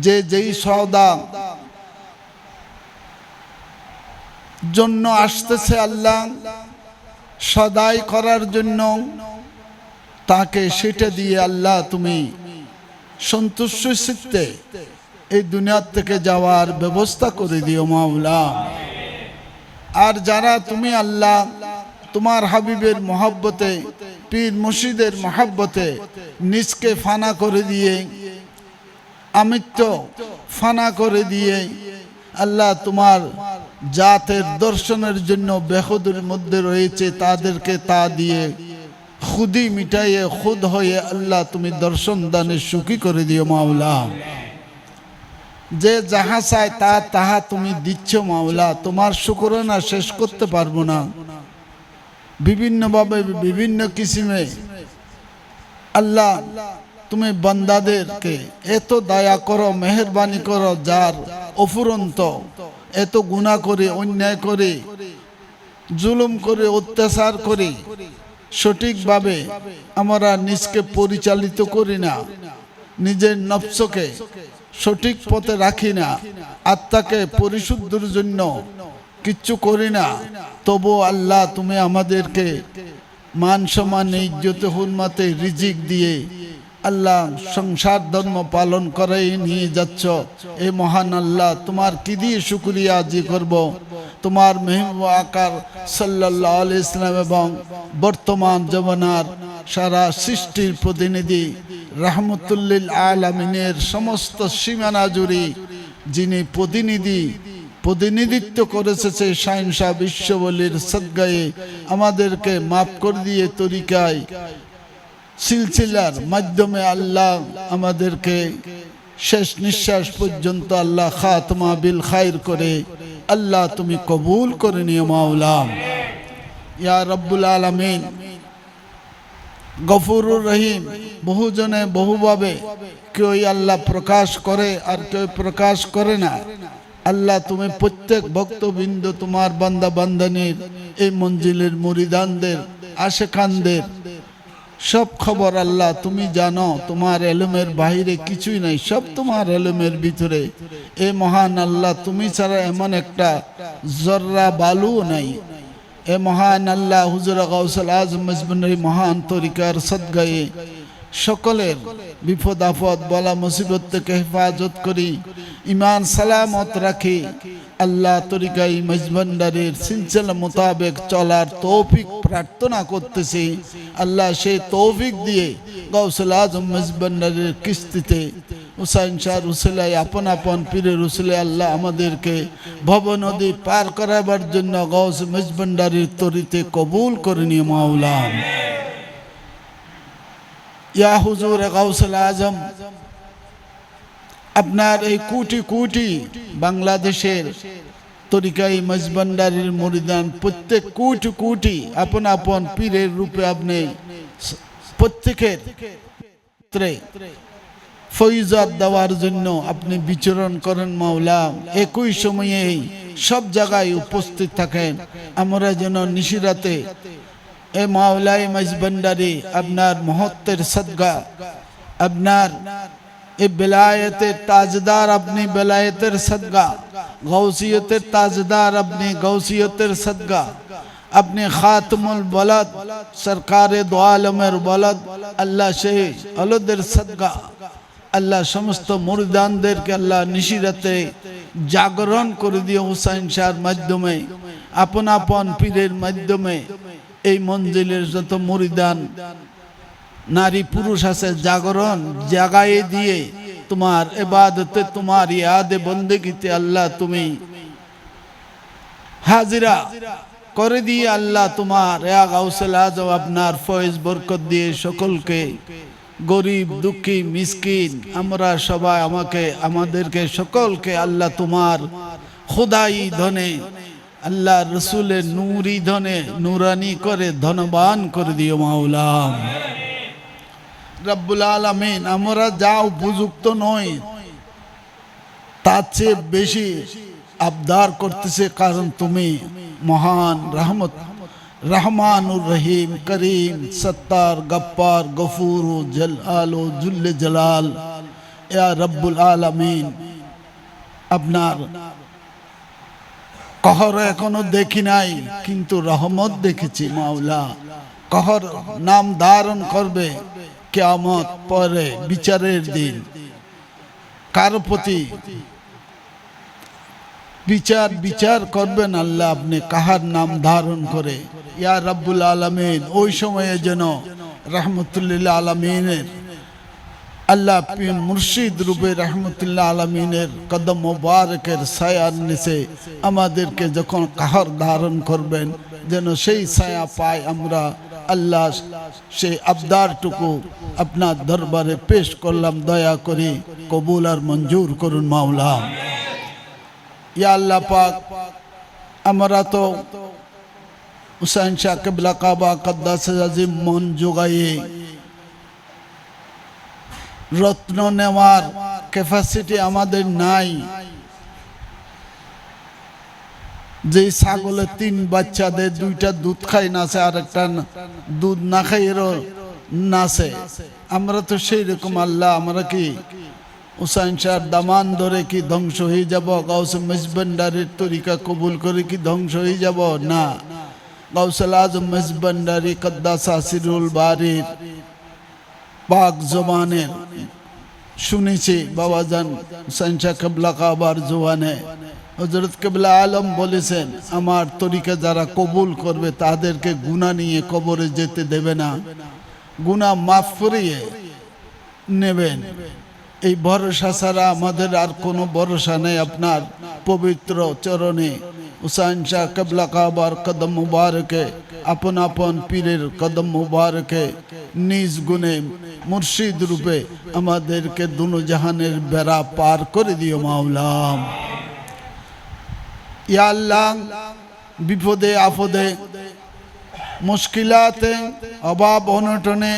যে যেই সওদা জন্য আসতেছে আল্লাহ সদাই করার জন্য, তাকে সেটা দিয়ে আল্লাহ তুমি সন্তুষ্ট চিত্তে এই দুনিয়ার থেকে যাওয়ার ব্যবস্থা করে দিও মাওলা। আর যারা তুমি আল্লাহ তোমার হাবিবের মহব্বতে পীর মুর্শিদের মহাব্বতে নিজকে ফানা করে দিয়ে, আমিত্ব ফানা করে দিয়ে আল্লাহ তোমার জাতের দর্শনের জন্য বেহুদের মধ্যে রয়েছে, তাদেরকে তা দিয়ে খুদি মিটাইয়ে খুদ হয়ে আল্লাহ তুমি দর্শন দানে সুখী করে দিও মাওলা। যে যাহা চায় তাহা তুমি দিচ্ছ মাওলা, তোমার শুকরানা শেষ করতে পারবো না। বিভিন্নভাবে বিভিন্ন কিসিমে আল্লাহ তুমি বান্দাদেরকে এত দয়া করো, মেহেরবানি করো, যার অফুরন্ত এত গুনাহ করে, অন্যায় করে, জুলুম করে, অত্যাচার করে সঠিকভাবে আমরা নিজকে পরিচালিত করি না, নিজের নফসকে সঠিক পথে রাখি না, আত্মাকে পরিশুদ্ধর জন্য কিচ্ছু করি না, তবু আল্লাহ তুমি আমাদেরকে মান সম্মান ইজ্জতে হুরমাতে রিজিক দিয়ে আল্লাহ সংসার ধর্ম পালন করাই নিয়ে যাচ্ছ। এই মহান আল্লাহ তোমার কি দিয়ে শুকরিয়া আজি করব। তোমার মেহবুব আকার সাল্লাল্লাহু আলাইহি ইসলাম এবং বর্তমান জমানার সারা সৃষ্টির প্রতিনিধি রাহমাতুল্লিল আলামিনের সমস্ত সীমানা জুড়ে যিনি প্রতিনিধিত্ব করেছে শাহিনশাহ বিশ্ববলির সদগায়ে আমাদেরকে মাফ করে দিয়ে তরিকায় সিলসিলার মাধ্যমে আল্লাহ আমাদেরকে শেষ নিঃশ্বাস পর্যন্ত আল্লাহ খাতমা বিল খায়র করে আল্লাহ তুমি কবুল করে নিও মাওলা। ইয়া রব্বুল আলামিন, গফুরুর রহিম, বহুজনে বহুভাবে কেউ আল্লাহ প্রকাশ করে আর কেউ প্রকাশ করে না। আল্লাহ তুমি প্রত্যেক ভক্তবৃন্দ তোমার বান্দা বান্দানির এই মঞ্জিলের মুরিদানদের আশেখানদের সব খবর আল্লাহ তুমি জানো। তোমার এলমের বাহিরে কিছুই নাই, সব তোমার এলমের ভিতরে। এ মহান আল্লাহ, তুমি ছাড়া এমন একটা জর্রা বালু নাই। এ মহান আল্লাহ, হুজুর গাউসুল আজম মজবুনের মহান তরিকার সদগায়ে সকলের বিপদ আপদ বলা মুসিবত থেকে হেফাজত করি, ইমান সালামত রাখি। আল্লাহ তরিকাই মজবন্ডারের সিলসিলা মোতাবেক চলার তৌফিক প্রার্থনা করতেছি। আল্লাহ সেই তৌফিক দিয়ে গাউসুল আজম মজবন্ডারের কিস্তিতে হুসাইন শাহ রুসুলাই আপন আপন পীরের রুসুলে আল্লাহ আমাদেরকে ভব নদী পার করাবার জন্য গাউস মজবন্ডারের তরিতে কবুল করে নিও মাওলা। ইয়া হুজুর গাউসুল আজম, আপনার এই কোটি কোটি বাংলাদেশের তরিকাই মজবন্ডারের মুরিদান প্রত্যেক কোটি কোটি আপন আপন পীরের রূপে আপনি প্রত্যেকের ফয়জাত দেওয়ার জন্য আপনি বিচরণ করেন মাওলা। একই সময়ে সব জায়গায় উপস্থিত থাকেন, আমরা যেন নিশিরাতে এ মাওলাই মজবন্ডারি আপনার মহত্বের সদকা, আপনার এ বেলায়েতের তাজদার আপনি বেলায়েতের সদকা, গৌসিয়তের তাজদার আপনি গৌসিয়তের সদকা, আপনি খাতমুল বলদ সরকারে দো আলমের বলদ আল্লাহ সেই আলদের সদকা আল্লাহ সমস্ত মুরিদানদেরকে আল্লাহ নিশিরাতে জাগরণ করে দিয়ে হুসাইন শাহর মাধ্যমে আপন আপন পীরের মাধ্যমে এই মঞ্জিলের যত মুরিদান নারী পুরুষ আছে জাগরণ জাগায়ে দিয়ে তোমার ইবাদতে তোমার ইয়াদে বন্দেগীতে আল্লাহ তুমি হাজিরা করে দিয়ে আল্লাহ তোমার ইয়া গাউসুল আজম আপনার ফয়েজ বরকত দিয়ে সকলকে গরিব দুঃখী মিসকিন আমরা সবাই আমাদেরকে সকলকে আল্লাহ তোমার খোদাই ধনে আল্লাহ রসুলের নূরি ধনে নুরানি করে ধনবান করে দিও মাওলা। রব্বুল আলামিন, আমরা যা উপযুক্ত নই তার চেয়ে বেশি আবদার করতেছে, কারণ তুমি মহান রহমানুর রহিম করিম সত্তার গফ্ফার গফুর জালাল জুল্লে জালাল। ইয়া রব্বুল আলামিন, আপনার কহর এখনো দেখি নাই কিন্তু রহমত দেখেছি মাওলা। কহর নাম ধারণ করবে কিয়ামত পরে বিচারের দিন। কার প্রতি বিচার করবেন আল্লাহ আপনি কাহার নাম ধারণ করে। ইয়া রব্বুল আলামিন, ওই সময়ে যেন রহমতুল্লাহ আলমিনের আল্লাহ পীর মুর্শিদ রূপে রহমতুল্লাহ আলমিনের কদম মোবারকের ছায়ার নিচে আমাদেরকে যখন কাহর ধারণ করবেন যেন সেই ছায়া পাই আমরা। আল্লাহ সেই আবদারটুকু আপনার দরবারে পেশ করলাম, দয়া করে কবুল আর মঞ্জুর করুন মাওলা। ইয়া আল্লাহ পাক, আমরা তো হুসাইন শাহ কিবলা কাবা কদ্দাস আজিম মন যোগাইয়ে রত্ন নেওয়ার ক্যাপাসিটি আমাদের নাই। যে ছাগলের 3 বাচ্চা দেয়, 2টা দুধ খাই নাচে, আর একটা দুধ না খাই এরও নাচে। আমরা তো সেই রকম আল্লাহ, আমরা কি হুসাইন শাহর দামান ধরে কি ধ্বংস হয়ে যাব? গাউসে মেজবান্ডারির তরিকা কবুল করে কি ধ্বংস হয়ে যাব? না। গাউসুল আজম মেজবান্ডারি কদ্দাস আসিরুল বারির পাক জবানের শুনেছি বাবাজান হুসাইন শাহ কিবলা কাবার জওয়ানে হযরত কিবলা আলম বলেছেন, আমার তরিকা যারা কবুল করবে তাদেরকে গুনাহ নিয়ে কবরে যেতে দেবে না, গুনাহ মাফ করিয়ে নেবেন। এই ভরসা ছাড়া আমাদের আর কোনো ভরসা নেই আপনার পবিত্র চরণে। হুসাইন শাহ কিবলা কাবার কদম মুবারকে, আপন আপন পীরের কদম মুবারকে নিজ গুণে মুর্শিদ রূপে আমাদেরকে দুনো জাহানের বেড়া পার করে দিও মাওলা। ইয়া আল্লাহ, বিপদে আপদে মুশকিলাতে অভাব অনটনে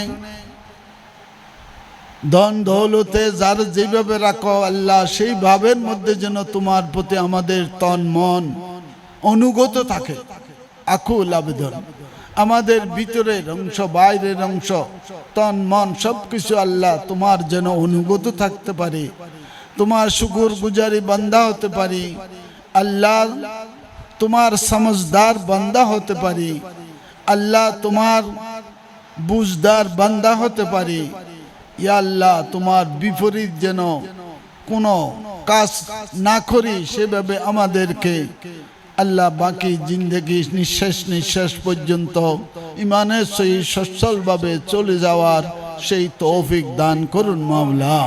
ধন দৌলতে যার যেভাবে রাখো আল্লাহ, সেই ভাবের মধ্যে যেন তোমার প্রতি আমাদের তন মন অনুগত থাকে। আকুল আবেদন, আমাদের ভিতরের অংশ বাইরের অংশ তন মন সবকিছু আল্লাহ তোমার যেন অনুগত থাকতে পারি, তোমার শুকর গুজারি বান্দা হতে পারি আল্লাহ, তোমার সমঝদার বান্দা হতে পারি আল্লাহ, তোমার বুঝদার বান্দা হতে পারি। ইয়া আল্লাহ, তোমার বিপরীত যেন কোনো কাজ না করি, সেভাবে আমাদেরকে আল্লাহ বাকি জিন্দগি নিঃশ্বাস নিঃশ্বাস পর্যন্ত ইমানের সহিত সচ্ছলভাবে চলে যাওয়ার সেই তৌফিক দান করুন মাওলা।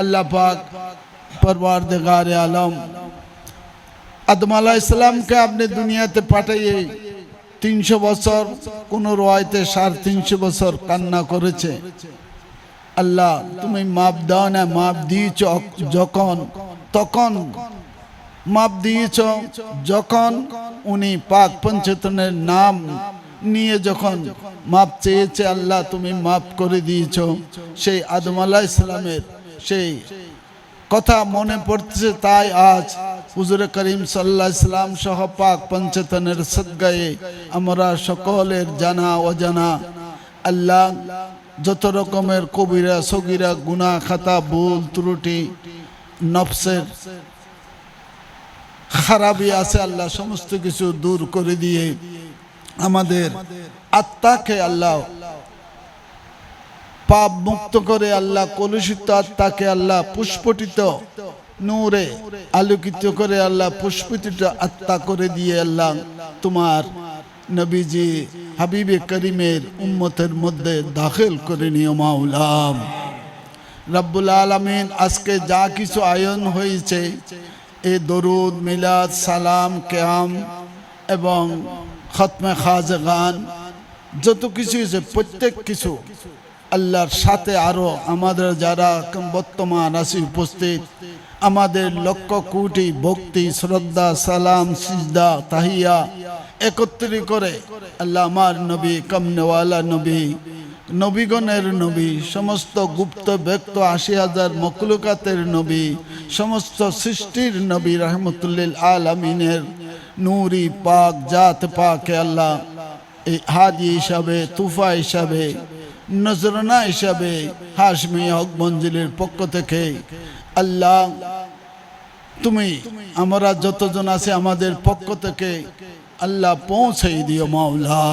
আল্লাহ পাক পরওয়ারদিগারে আলম আদম আলাইহিস সালামকে আপনি দুনিয়াতে পাঠিয়ে 300 বছর, কোন রওয়ায়েতে 350 বছর কান্না করেছে। আল্লাহ তুমি মাপ দাও না, মাপ দিয়েছ যখন, তখন মাপ দিয়েছ যখন উনি পাক পঞ্চতনের নাম নিয়ে যখন মাপ চেয়েছে আল্লাহ তুমি মাপ করে দিয়েছ। সেই আদম আলাইহিস সালামের সেই কথা মনে পড়তেছে, তাই আজ হুজুর করিম সাল্লাল্লাহু আলাইহি সাল্লাম সহ পাক পঞ্চতনের সদকায়ে আমরা সকলের জানা অজানা আল্লাহ যত রকমের কবিরা সগীরা গুনাহ খাতা ভুল ত্রুটি নফসের খারাপি আছে আল্লাহ সমস্ত কিছু দূর করে দিয়ে আমাদের আত্মাকে আল্লাহ পাপ মুক্ত করে আল্লাহ কলুষিত আত্মাকে আল্লাহ পুষ্পটিত নূরে আলোকিত করে আল্লাহ পুষ্পিত আত্মা করে দিয়ে আল্লাহ তোমার নবীজি হাবিবে করিমের উম্মতের মধ্যে দাখিল করে নিও মাওলা। রব্বুল আলামিন আজকে যা কিছু আয়োজন হয়েছে, এই দরুদ মিলাদ সালাম কিয়াম এবং খতমে খাজগান যত কিছু হয়েছে প্রত্যেক কিছু আল্লাহর সাথে আরো আমাদের যারা বর্তমান আছি উপস্থিত, আমাদের লক্ষ কোটি ভক্তি শ্রদ্ধা সালাম সিজদা তাহিয়া একত্রিত করে আল্লাহ আমার নবী কমনেওয়ালা নবী নবীগণের নবী সমস্ত গুপ্ত ব্যক্ত ৮০,০০০ মখলুকাতের নবী সমস্ত সৃষ্টির নবী রহমতুল্লিল আলামিনের নূরি পাক জাত পাকে আল্লাহ এই হাজি হিসাবে তুফা হিসাবে নজরানা হিসাবে হাশমি হক মঞ্জিলের পক্ষ থেকে আল্লাহ তুমি আমরা যতজন আছে আমাদের পক্ষ থেকে আল্লাহ পৌঁছে দিও মাওলা।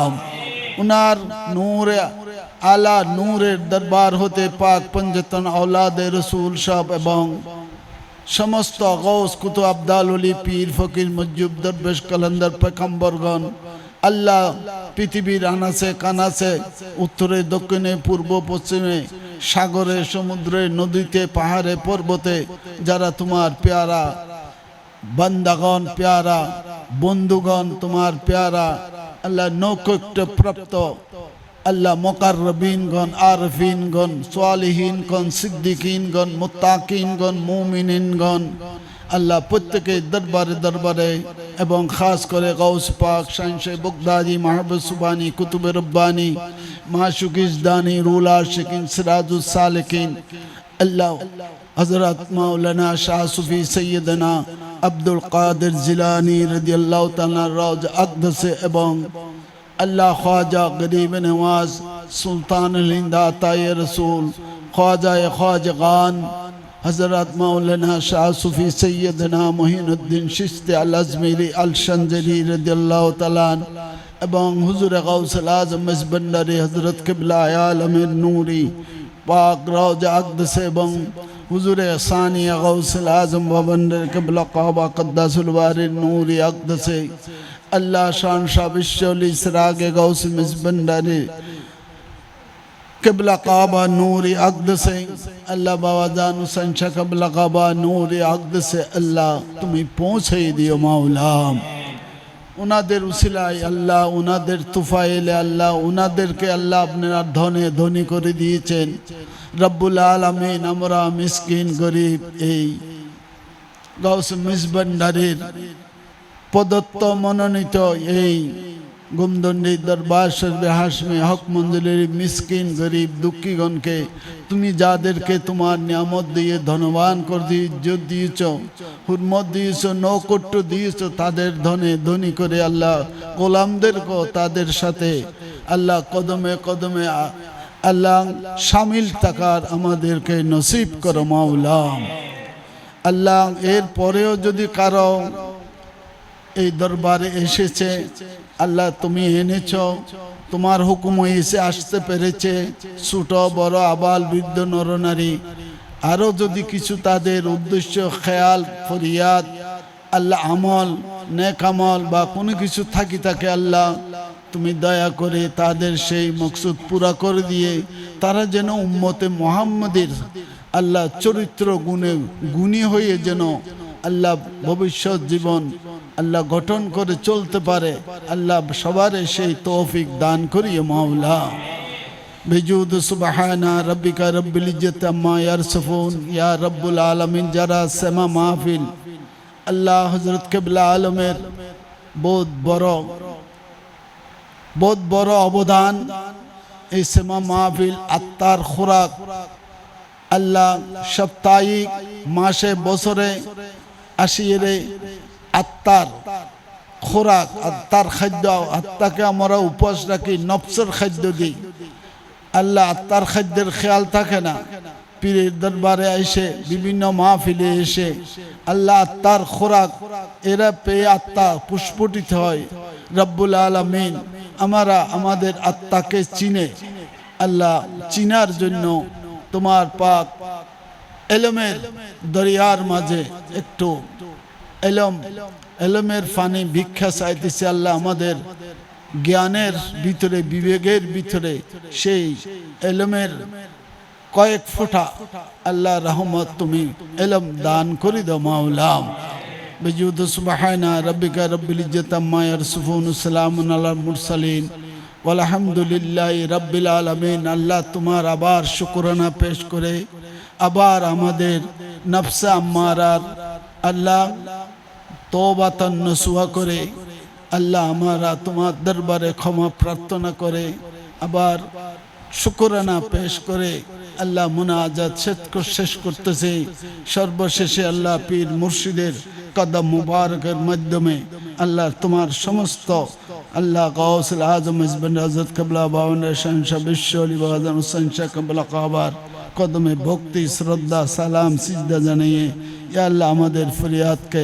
উনার নূরে আলা নূরের দরবার হতে পাক পঞ্জতন औलादे रसूल সব এবং সমস্ত গৌস কুতুব আবদাল ওলি পীর ফকির মুজিব দরবেশ কলন্দর পয়গম্বরগণ আল্লাহ পৃথিবীর আনাচে কানাচে উত্তরে দক্ষিণে পূর্ব পশ্চিমে সাগরে সমুদ্রে নদীতে পাহাড়ে পর্বতে যারা তোমার পেয়ারা বান্দাগণ পেয়ারা বন্ধুগণ তোমার পেয়ারা আল্লাহ নৈকট্য প্রাপ্ত আল্লাহ মোকাররবিনগণ আরফিনগণ সালিহিনগণ সিদ্দিকিনগণ মুত্তাকিনগণ মুমিনিনগণ আল্লাহ প্রত্যেকের দরবারে দরবারে এবং খাস করে গৌস পাক শানশে বগদাদি মাহবুব সুবানি কুতুবে রব্বানি মাশুক ইজদানি রুল আশিকিন সিরাজুস সালিকিন আল্লাহ হযরত মাওলানা শাহ সুফি সৈয়দনা আব্দুল কাদের জিলানী রাদিয়াল্লাহু তাআলা রওজ আকদস এবং আল্লাহ খ্বাজা গরিব নওয়াজ সুলতান হিন্দ আতায়ে রসুল খ্বাজাগান হযরত মাওলানা শাহ সুফি সৈয়দনা মুহিনুদ্দিন চিশতি আল আজমিরি আল সঞ্জরি রাদিয়াল্লাহু তাআলা এবং হুজুর গাউসুল আজম মেজবান্ডারি হযরত কিবলা আলমের নূরি পাক রওজ আকদস এবং হুজুর সানিয়া গাউসুল আজম বাবন্ডার কিবলা কাবা কদ্দাসুল বারির নূরি আকদস আল্লাহ শান শাহ বিশ্বলি সিরাগে গাউস মেজবান্ডারি কিবলা কাবা নূরি আকদস আল্লাহ বাবা জান হুসাইন শাহ কিবলা কাবা নূরি আকদস আল্লাহ তুমি পৌঁছে দিও মাওলা উনাদের উসিলায় আল্লাহ উনাদের তুফাইলে আল্লাহ উনাদেরকে আল্লাহ আপনারা ধনে ধনী করে দিয়েছেন রব্বুল আলামিন আমরা মিসকিন গরিব এই গাউস মেজবান্ডারির প্রদত্ত মনোনীত এই গুমদন্ডি দরবার শরীফে হাশমি হক মঞ্জুলের মিসকিন গরিব দুঃখীগণকে তুমি যাদেরকে তোমার নিয়ামত দিয়ে ধনবান করে দিয়ে ইজ্জত দিয়েছ হুরমত দিয়েছ নৌকট্য দিয়েছ তাদের ধনে ধনী করে আল্লাহ গোলামদেরকেও তাদের সাথে আল্লাহ কদমে কদমে আল্লাহ শামিল থাকার আমাদেরকে নসিব করো মাওলা আল্লাহ এর পরেও যদি কারো এই দরবারে এসেছে আল্লাহ তুমি এনেছ তোমার হুকুম এসে আসতে পেরেছে ছোট বড় আবাল বৃদ্ধ নরনারী আরও যদি কিছু তাদের উদ্দেশ্য খেয়াল ফরিয়াদ আল্লাহ আমল নেক আমল বা কোনো কিছু থাকি থাকে আল্লাহ তুমি দয়া করে তাদের সেই মকসুদ পুরা করে দিয়ে তারা যেন উম্মতে মুহাম্মাদের আল্লাহ চরিত্র গুণে গুণী হয়ে যেন আল্লাহ ভবিষ্যৎ জীবন আল্লাহ গঠন করে চলতে পারে আল্লাহ সবার সেই তৌফিক দান করিয়ে মাওলা বিজুদ সুবহানা রাব্বিকা রব্বিল ইজ্জাতি আম্মা ইয়াসিফুন ইয়া রব্বুল আলামিন যারা সেমা মাহফিল আল্লাহ হযরত কিবলা আলমের বহুত বড় অবদান এই সেমা মাহফিল আত্মার খোরাক আল্লাহ সাপ্তাহিক মাসে বছরে আসিয়ে আত্মার খোরাক আত্মার খাদ্য আত্মাকে আমরা উপবাস রাখি নফসের খাদ্য দিই আল্লাহ আত্মার খাদ্যের খেয়াল থাকে না পীরের দরবারে এসে বিভিন্ন মাহফিলে এসে আল্লাহ আত্মার খোরাক এরা পেয়ে আত্মা পুষ্পটিত হয় রব্বুল আলামিন আমরা আমাদের আত্মাকে চিনে আল্লাহ চিনার জন্য তোমার পাক এলমের দরিয়ার মাঝে একটু এলমের ফানি ভিক্ষা চাইতেছে আল্লাহ আমাদের জ্ঞানের ভিতরে বিবেকের ভিতরে সেই এলমের কয়েক ফোঁটা আল্লাহ রহমত তুমি এলম দান করে দাও মাওলা বিজুদ সুবহানা রাব্বিকা রব্বিল ইজ্জাতি আম্মা ইয়াসিফুন সালামুন আলাল মুরসালিন আলহামদুলিল্লাহি রাব্বিল আলামিন আল্লাহ তোমার আবার শুকরানা পেশ করে আবার আমাদের নফস আম্মারার আল্লাহ তওবাতান নসুহা করে আল্লাহ আমরা তোমার দরবারে ক্ষমা প্রার্থনা করে আবার শুকরানা পেশ করে আল্লাহ মুনাজাত শেষ করতেছে সর্বশেষে আল্লাহ পীর মুর্শিদের কদম মুবারকের মাধ্যমে আল্লাহ তোমার সমস্ত আল্লাহ গাউসুল আজম ইজবান হযরত কিবলা বাউন্ডার শাহ বিশ্বলি বাজান হুসাইন শাহ কিবলা কাবার কদমে ভক্তি শ্রদ্ধা সালাম সিজদা জানিয়ে ইয়া আল্লাহ আমাদের ফরিয়াদকে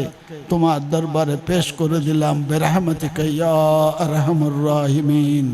তোমার দরবারে পেশ করে দিলাম বিরহমাতিকা ইয়া আরহামুর রাহিমিন।